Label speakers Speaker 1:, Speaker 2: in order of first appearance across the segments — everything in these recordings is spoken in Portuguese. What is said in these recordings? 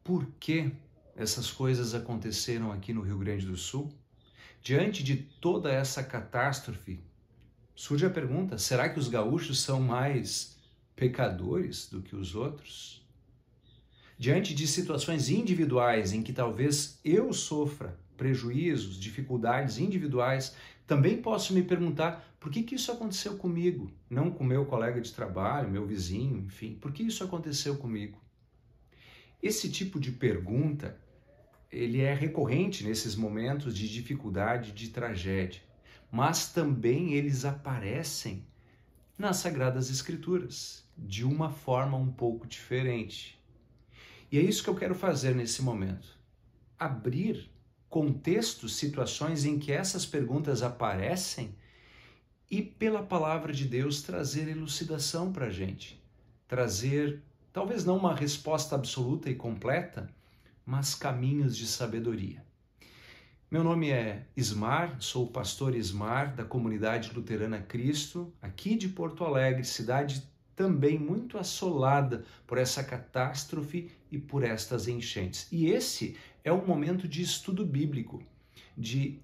Speaker 1: por que essas coisas aconteceram aqui no Rio Grande do Sul? Diante de toda essa catástrofe, surge a pergunta: será que os gaúchos são mais pecadores do que os outros? Diante de situações individuais em que talvez eu sofra prejuízos, dificuldades individuais, também posso me perguntar por que isso aconteceu comigo, não com meu colega de trabalho, meu vizinho, enfim, por que isso aconteceu comigo? Esse tipo de pergunta, ele é recorrente nesses momentos de dificuldade, de tragédia, mas também eles aparecem nas Sagradas Escrituras, de uma forma um pouco diferente. E é isso que eu quero fazer nesse momento. Abrir contextos, situações em que essas perguntas aparecem e, pela palavra de Deus, trazer elucidação para a gente. Trazer, talvez não uma resposta absoluta e completa, mas caminhos de sabedoria. Meu nome é Ismar, sou o pastor Ismar da Comunidade Luterana Cristo, aqui de Porto Alegre, cidade também muito assolada por essa catástrofe e por estas enchentes. E esse é um momento de estudo bíblico, de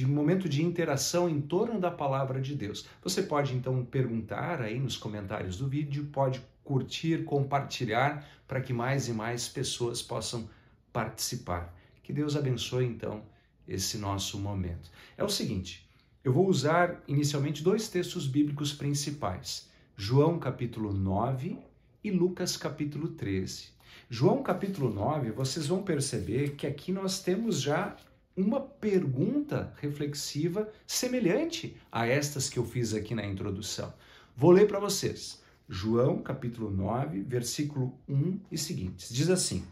Speaker 1: momento de interação em torno da palavra de Deus. Você pode então perguntar aí nos comentários do vídeo, pode curtir, compartilhar para que mais e mais pessoas possam participar. Que Deus abençoe então esse nosso momento. É o seguinte, eu vou usar inicialmente dois textos bíblicos principais. João capítulo 9 e Lucas capítulo 13. João capítulo 9, vocês vão perceber que aqui nós temos já uma pergunta reflexiva semelhante a estas que eu fiz aqui na introdução. Vou ler para vocês. João capítulo 9, versículo 1 e seguintes. Diz assim: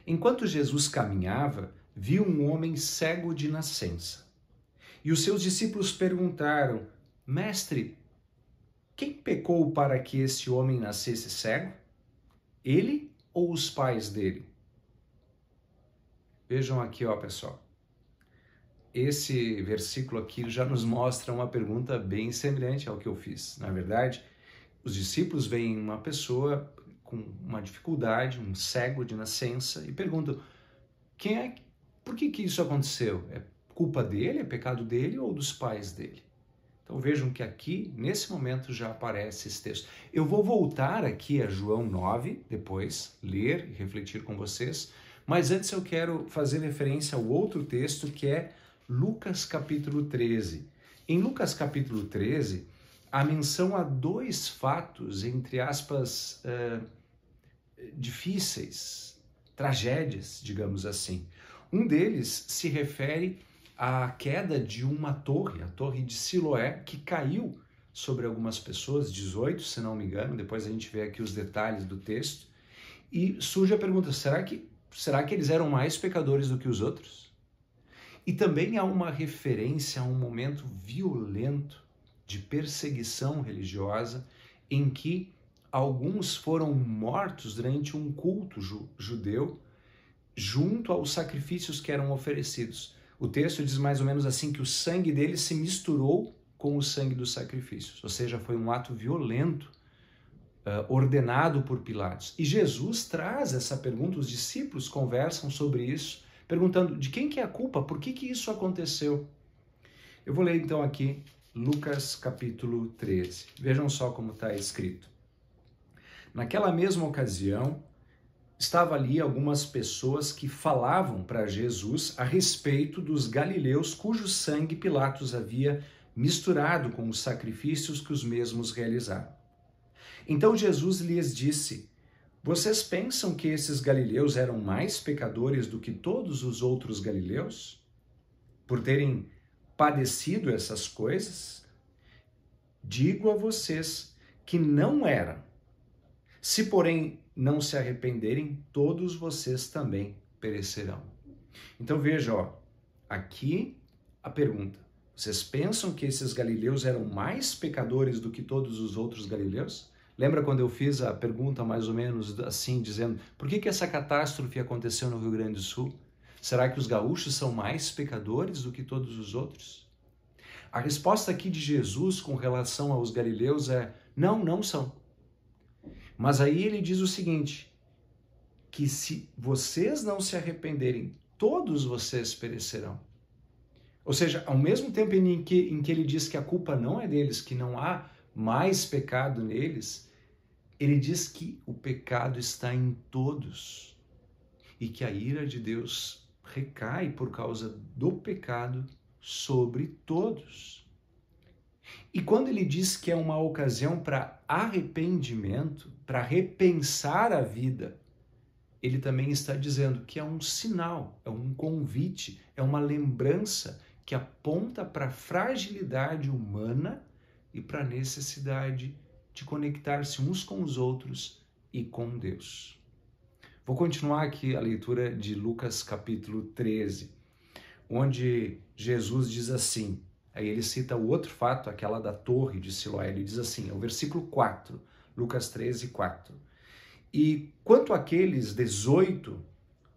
Speaker 1: Enquanto Jesus caminhava, viu um homem cego de nascença. E os seus discípulos perguntaram: Mestre, quem pecou para que esse homem nascesse cego? Ele ou os pais dele? Vejam aqui, ó, pessoal. Esse versículo aqui já nos mostra uma pergunta bem semelhante ao que eu fiz. Na verdade, os discípulos veem uma pessoa com uma dificuldade, um cego de nascença, e perguntam: por que isso aconteceu? É culpa dele, é pecado dele ou dos pais dele? Então vejam que aqui, nesse momento, já aparece esse texto. Eu vou voltar aqui a João 9, depois ler e refletir com vocês, mas antes eu quero fazer referência ao outro texto que é Lucas capítulo 13. Em Lucas capítulo 13, há menção a dois fatos, entre aspas, difíceis, tragédias, digamos assim. Um deles se refere à queda de uma torre, a torre de Siloé, que caiu sobre algumas pessoas, 18, se não me engano, depois a gente vê aqui os detalhes do texto, e surge a pergunta: será que eles eram mais pecadores do que os outros? E também há uma referência a um momento violento de perseguição religiosa em que alguns foram mortos durante um culto judeu junto aos sacrifícios que eram oferecidos. O texto diz mais ou menos assim, que o sangue deles se misturou com o sangue dos sacrifícios, ou seja, foi um ato violento ordenado por Pilatos. E Jesus traz essa pergunta, os discípulos conversam sobre isso, perguntando de quem que é a culpa, por que isso aconteceu? Eu vou ler então aqui Lucas capítulo 13. Vejam só como está escrito. Naquela mesma ocasião, estava ali algumas pessoas que falavam para Jesus a respeito dos galileus cujo sangue Pilatos havia misturado com os sacrifícios que os mesmos realizaram. Então Jesus lhes disse: Vocês pensam que esses galileus eram mais pecadores do que todos os outros galileus? Por terem padecido essas coisas? Digo a vocês que não eram. Se, porém, não se arrependerem, todos vocês também perecerão. Então veja, ó, aqui a pergunta: vocês pensam que esses galileus eram mais pecadores do que todos os outros galileus? Lembra quando eu fiz a pergunta mais ou menos assim, dizendo: por que essa catástrofe aconteceu no Rio Grande do Sul? Será que os gaúchos são mais pecadores do que todos os outros? A resposta aqui de Jesus com relação aos galileus é: não, não são. Mas aí ele diz o seguinte: que se vocês não se arrependerem, todos vocês perecerão. Ou seja, ao mesmo tempo em que ele diz que a culpa não é deles, que não há mais pecado neles, ele diz que o pecado está em todos e que a ira de Deus recai por causa do pecado sobre todos. E quando ele diz que é uma ocasião para arrependimento, para repensar a vida, ele também está dizendo que é um sinal, é um convite, é uma lembrança que aponta para a fragilidade humana e para a necessidade de conectar-se uns com os outros e com Deus. Vou continuar aqui a leitura de Lucas capítulo 13, onde Jesus diz assim, aí ele cita o outro fato, aquela da torre de Siloé, ele diz assim, é o versículo 4, Lucas 13, 4. E quanto àqueles 18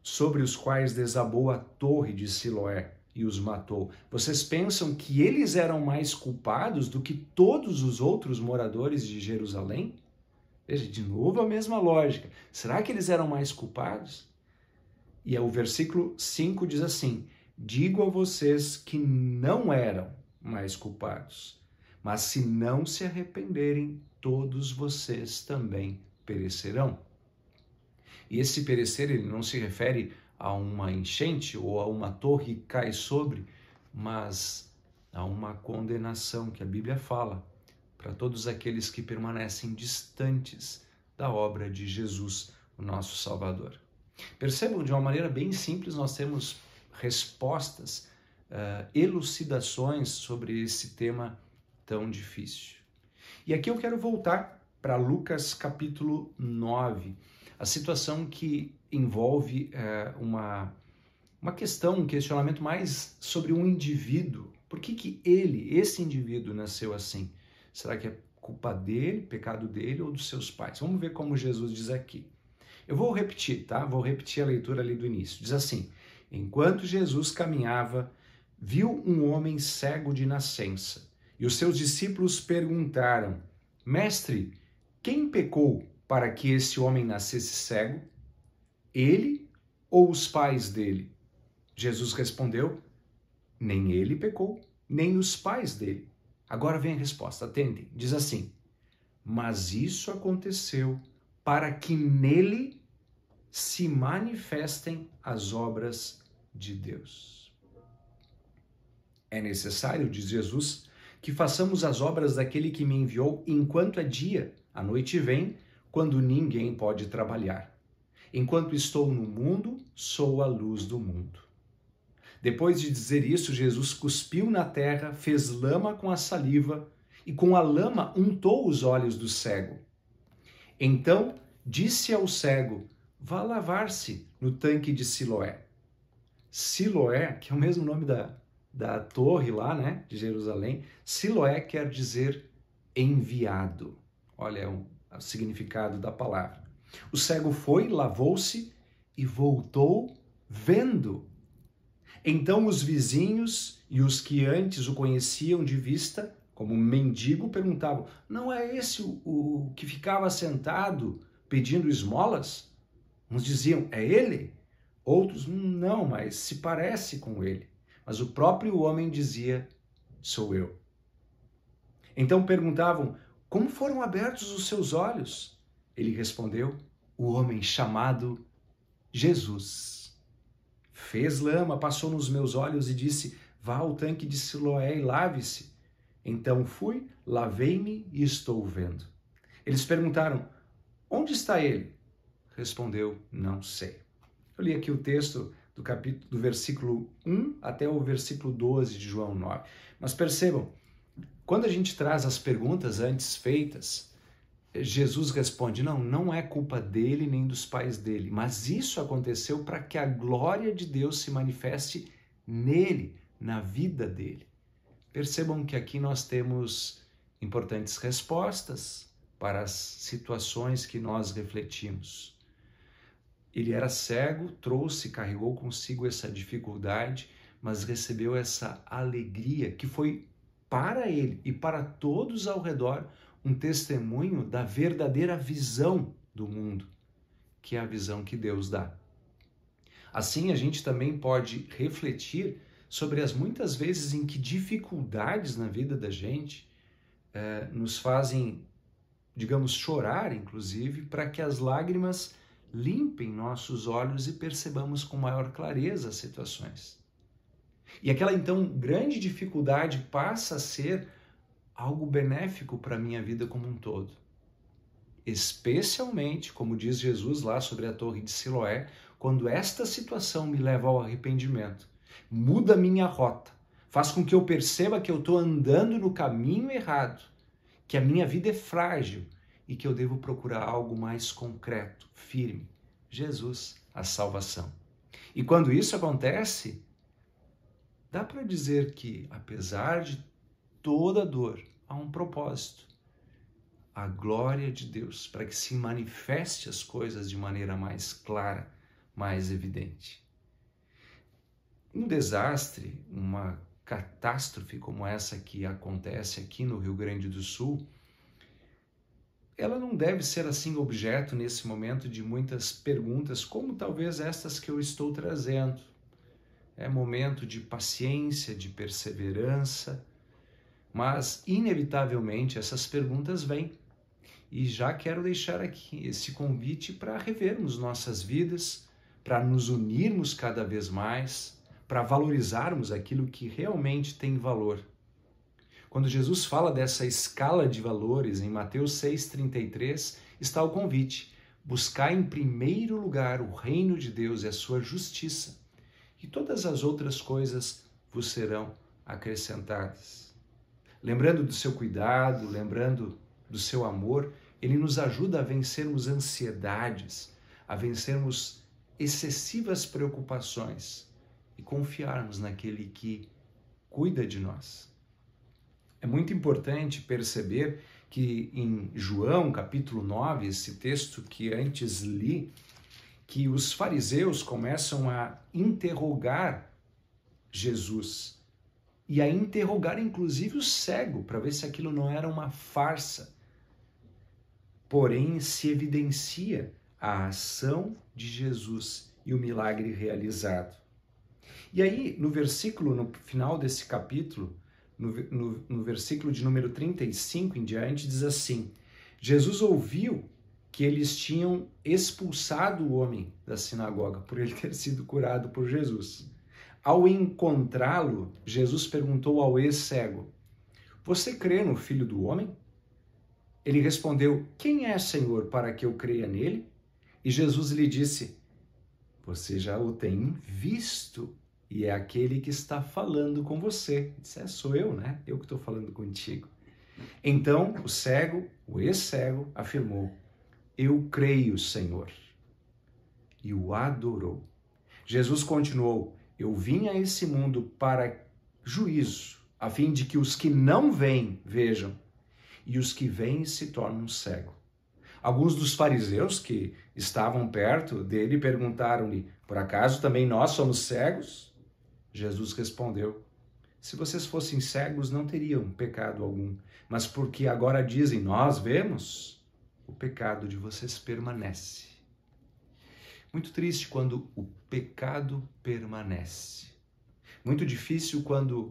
Speaker 1: sobre os quais desabou a torre de Siloé e os matou, vocês pensam que eles eram mais culpados do que todos os outros moradores de Jerusalém? Veja, de novo a mesma lógica. Será que eles eram mais culpados? E o versículo 5 diz assim, digo a vocês que não eram mais culpados, mas se não se arrependerem, todos vocês também perecerão. E esse perecer, ele não se refere a uma enchente ou a uma torre que cai sobre, mas a uma condenação que a Bíblia fala para todos aqueles que permanecem distantes da obra de Jesus, o nosso Salvador. Percebam, de uma maneira bem simples, nós temos respostas, elucidações sobre esse tema tão difícil. E aqui eu quero voltar para Lucas capítulo 9, a situação que envolve uma questão, um questionamento mais sobre um indivíduo. Por que esse indivíduo nasceu assim? Será que é culpa dele, pecado dele ou dos seus pais? Vamos ver como Jesus diz aqui. Eu vou repetir, tá? Vou repetir a leitura ali do início. Diz assim, enquanto Jesus caminhava, viu um homem cego de nascença. E os seus discípulos perguntaram, mestre, quem pecou para que esse homem nascesse cego? Ele ou os pais dele? Jesus respondeu, nem ele pecou, nem os pais dele. Agora vem a resposta, atentem. Diz assim, mas isso aconteceu para que nele se manifestem as obras de Deus. É necessário, diz Jesus, que façamos as obras daquele que me enviou enquanto é dia. A noite vem, quando ninguém pode trabalhar. Enquanto estou no mundo, sou a luz do mundo. Depois de dizer isso, Jesus cuspiu na terra, fez lama com a saliva e com a lama untou os olhos do cego. Então disse ao cego, vá lavar-se no tanque de Siloé. Siloé, que é o mesmo nome da torre lá, né, de Jerusalém, Siloé quer dizer enviado. Olha o significado da palavra. O cego foi, lavou-se e voltou vendo. Então os vizinhos e os que antes o conheciam de vista, como mendigo, perguntavam, não é esse o que ficava sentado pedindo esmolas? Uns diziam, é ele? Outros, não, mas se parece com ele. Mas o próprio homem dizia, sou eu. Então perguntavam, como foram abertos os seus olhos? Ele respondeu, o homem chamado Jesus fez lama, passou nos meus olhos e disse, vá ao tanque de Siloé e lave-se. Então fui, lavei-me e estou vendo. Eles perguntaram, onde está ele? Respondeu, não sei. Eu li aqui o texto do versículo 1 até o versículo 12 de João 9. Mas percebam, quando a gente traz as perguntas antes feitas, Jesus responde, não é culpa dele nem dos pais dele, mas isso aconteceu para que a glória de Deus se manifeste nele, na vida dele. Percebam que aqui nós temos importantes respostas para as situações que nós refletimos. Ele era cego, carregou consigo essa dificuldade, mas recebeu essa alegria que foi para ele e para todos ao redor um testemunho da verdadeira visão do mundo. que é a visão que Deus dá. Assim, a gente também pode refletir sobre as muitas vezes em que dificuldades na vida da gente nos fazem, digamos, chorar, inclusive, para que as lágrimas limpem nossos olhos e percebamos com maior clareza as situações. E aquela, então, grande dificuldade passa a ser algo benéfico para a minha vida como um todo. Especialmente, como diz Jesus lá sobre a Torre de Siloé, quando esta situação me leva ao arrependimento, muda minha rota, faz com que eu perceba que eu estou andando no caminho errado, que a minha vida é frágil e que eu devo procurar algo mais concreto, firme, Jesus, a salvação. E quando isso acontece, dá para dizer que, apesar de toda dor, há um propósito. A glória de Deus, para que se manifeste as coisas de maneira mais clara, mais evidente. Um desastre, uma catástrofe como essa que acontece aqui no Rio Grande do Sul, ela não deve ser assim objeto nesse momento de muitas perguntas, como talvez estas que eu estou trazendo. É momento de paciência, de perseverança, mas inevitavelmente essas perguntas vêm. E já quero deixar aqui esse convite para revermos nossas vidas, para nos unirmos cada vez mais, para valorizarmos aquilo que realmente tem valor. Quando Jesus fala dessa escala de valores em Mateus 6,33, está o convite: buscar em primeiro lugar o reino de Deus e a sua justiça, e todas as outras coisas vos serão acrescentadas. Lembrando do seu cuidado, lembrando do seu amor, ele nos ajuda a vencermos ansiedades, a vencermos excessivas preocupações e confiarmos naquele que cuida de nós. É muito importante perceber que em João, capítulo 9, esse texto que antes li, que os fariseus começam a interrogar Jesus e a interrogar inclusive o cego para ver se aquilo não era uma farsa. Porém, se evidencia a ação de Jesus e o milagre realizado. E aí, no final desse capítulo, no versículo de número 35 em diante, diz assim: Jesus ouviu que eles tinham expulsado o homem da sinagoga por ele ter sido curado por Jesus. Ao encontrá-lo, Jesus perguntou ao ex-cego: você crê no Filho do Homem? Ele respondeu: quem é, Senhor, para que eu creia nele? E Jesus lhe disse: você já o tem visto, e é aquele que está falando com você. Ele disse: sou eu, né? Eu que estou falando contigo. Então o cego, o ex-cego, afirmou: eu creio, Senhor. E o adorou. Jesus continuou: eu vim a esse mundo para juízo, a fim de que os que não veem, vejam, e os que veem se tornam cegos. Alguns dos fariseus que estavam perto dele perguntaram-lhe: por acaso também nós somos cegos? Jesus respondeu: se vocês fossem cegos, não teriam pecado algum, mas porque agora dizem nós vemos, o pecado de vocês permanece. Muito triste quando o pecado permanece. Muito difícil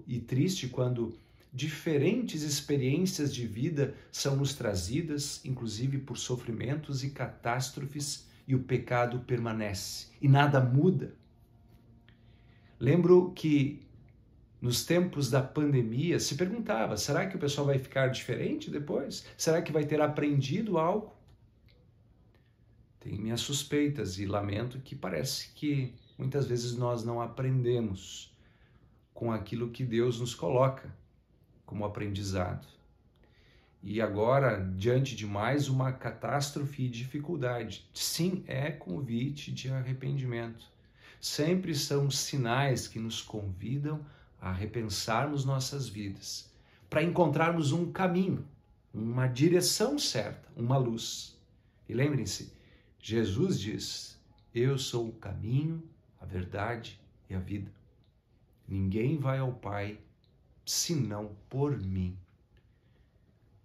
Speaker 1: e triste quando diferentes experiências de vida são nos trazidas, inclusive por sofrimentos e catástrofes, e o pecado permanece e nada muda. Lembro que nos tempos da pandemia se perguntava: será que o pessoal vai ficar diferente depois? Será que vai ter aprendido algo? Tenho minhas suspeitas e lamento que parece que muitas vezes nós não aprendemos com aquilo que Deus nos coloca como aprendizado. E agora, diante de mais uma catástrofe e dificuldade, sim, é convite de arrependimento. Sempre são sinais que nos convidam a repensarmos nossas vidas, para encontrarmos um caminho, uma direção certa, uma luz. E lembrem-se, Jesus diz: eu sou o caminho, a verdade e a vida. Ninguém vai ao Pai senão por mim.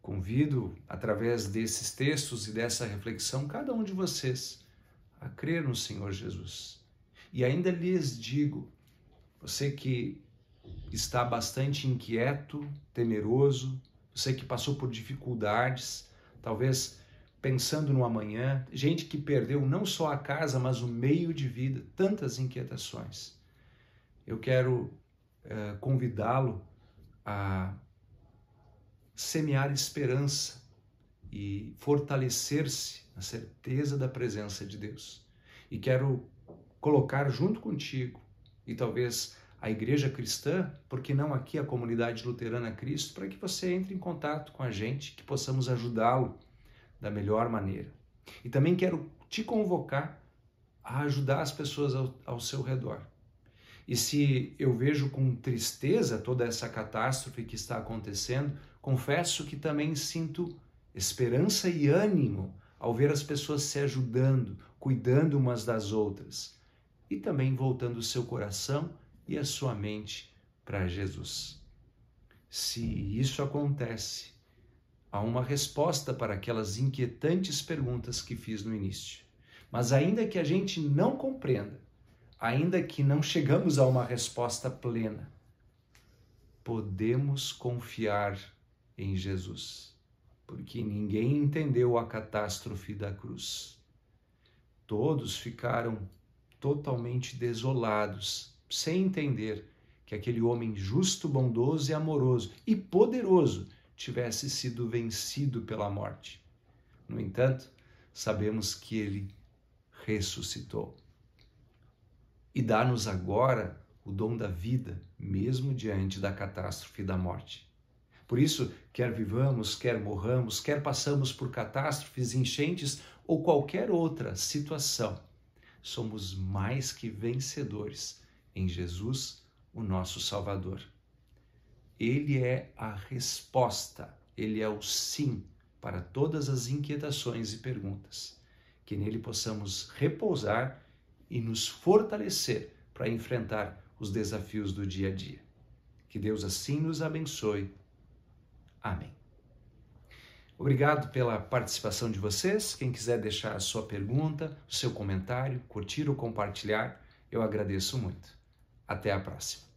Speaker 1: Convido, através desses textos e dessa reflexão, cada um de vocês a crer no Senhor Jesus. E ainda lhes digo, você que está bastante inquieto, temeroso, você que passou por dificuldades, talvez pensando no amanhã, gente que perdeu não só a casa, mas o meio de vida, tantas inquietações. Eu quero convidá-lo a semear esperança e fortalecer-se na certeza da presença de Deus. E quero colocar junto contigo, e talvez a Igreja Cristã, porque não aqui a Comunidade Luterana Cristo, para que você entre em contato com a gente, que possamos ajudá-lo da melhor maneira. E também quero te convocar a ajudar as pessoas ao seu redor. E se eu vejo com tristeza toda essa catástrofe que está acontecendo, confesso que também sinto esperança e ânimo ao ver as pessoas se ajudando, cuidando umas das outras e também voltando o seu coração e a sua mente para Jesus. Se isso acontece, há uma resposta para aquelas inquietantes perguntas que fiz no início. Mas ainda que a gente não compreenda, ainda que não chegamos a uma resposta plena, podemos confiar em Jesus, porque ninguém entendeu a catástrofe da cruz. Todos ficaram totalmente desolados, sem entender que aquele homem justo, bondoso e amoroso e poderoso tivesse sido vencido pela morte. No entanto, sabemos que ele ressuscitou e dá-nos agora o dom da vida, mesmo diante da catástrofe da morte. Por isso, quer vivamos, quer morramos, quer passamos por catástrofes, enchentes ou qualquer outra situação, somos mais que vencedores em Jesus, o nosso Salvador. Ele é a resposta, ele é o sim para todas as inquietações e perguntas. Que nele possamos repousar e nos fortalecer para enfrentar os desafios do dia a dia. Que Deus assim nos abençoe. Amém. Obrigado pela participação de vocês. Quem quiser deixar a sua pergunta, o seu comentário, curtir ou compartilhar, eu agradeço muito. Até a próxima.